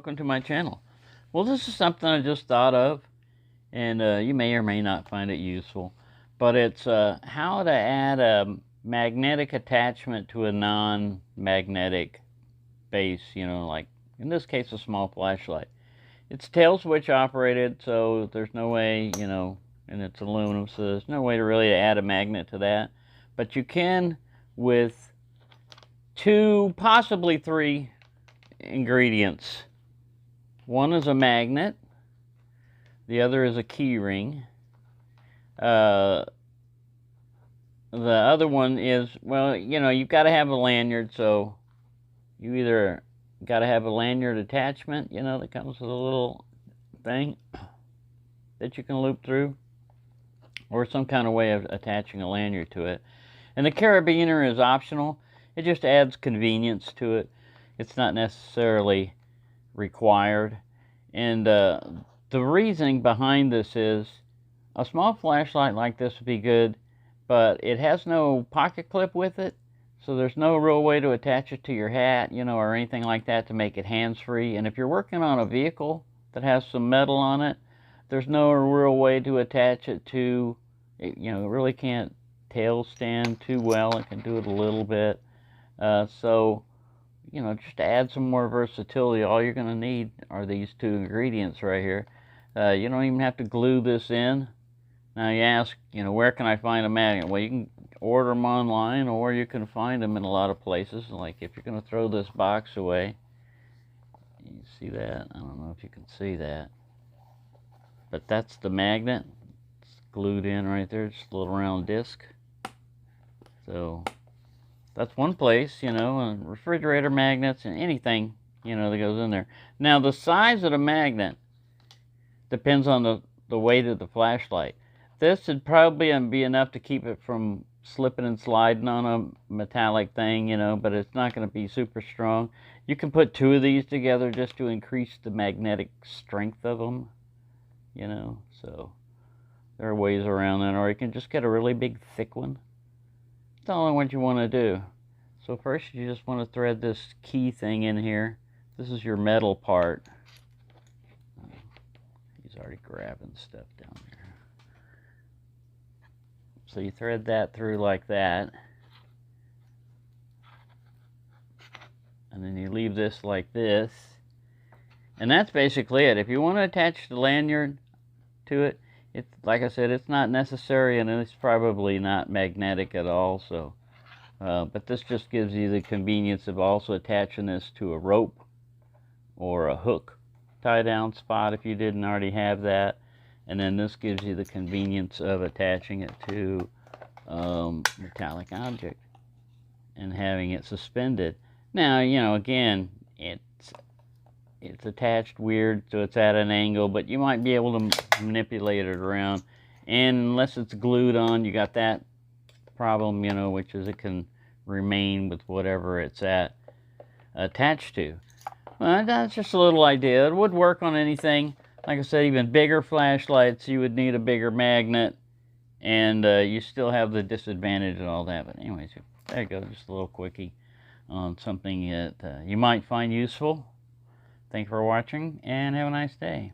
welcome to my channel. Well, this is something I just thought of, and you may or may not find it useful, but it's how to add a magnetic attachment to a non-magnetic base, like in this case a small flashlight. It's tail switch operated, so there's no way, and it's aluminum, so there's no way to really add a magnet to that, but you can with 2, possibly 3 ingredients. One is a magnet, the other is a key ring. The other one is, well, you've got to have a lanyard, so you either got to have a lanyard attachment, that comes with a little thing that you can loop through, or some kind of way of attaching a lanyard to it. And the carabiner is optional. It just adds convenience to it. It's not necessarily required. And the reasoning behind this is a small flashlight like this would be good, but it has no pocket clip with it, so there's no real way to attach it to your hat, or anything like that to make it hands-free. And if you're working on a vehicle that has some metal on it, there's no real way to attach it to, it really can't tail stand too well. It can do it a little bit. So, just to add some more versatility, all you're going to need are these 2 ingredients right here. You don't even have to glue this in. Now you ask, where can I find a magnet? Well, you can order them online, or you can find them in a lot of places. Like if you're going to throw this box away, you see that? I don't know if you can see that, but that's the magnet. It's glued in right there, just a little round disc. So that's one place, and refrigerator magnets and anything, that goes in there. Now the size of the magnet depends on the weight of the flashlight. This would probably be enough to keep it from slipping and sliding on a metallic thing, but it's not going to be super strong. You can put 2 of these together just to increase the magnetic strength of them, so there are ways around that, or you can just get a really big thick one. It's only what you want to do. So first you just want to thread this key thing in here. This is your metal part. He's already grabbing stuff down there. So you thread that through like that. And then you leave this like this. And that's basically it. If you want to attach the lanyard to it, it's like I said, it's not necessary, and it's probably not magnetic at all. So, but this just gives you the convenience of also attaching this to a rope or a hook tie-down spot if you didn't already have that. And then this gives you the convenience of attaching it to metallic object and having it suspended. Now, again, it's attached weird, so it's at an angle, but you might be able to manipulate it around. And unless it's glued on, you got that problem, which is it can remain with whatever it's attached to. Well, that's just a little idea. It would work on anything. Like I said, even bigger flashlights, you would need a bigger magnet, and you still have the disadvantage and all that. But anyways, there you go, just a little quickie on something that you might find useful. Thanks for watching, and have a nice day.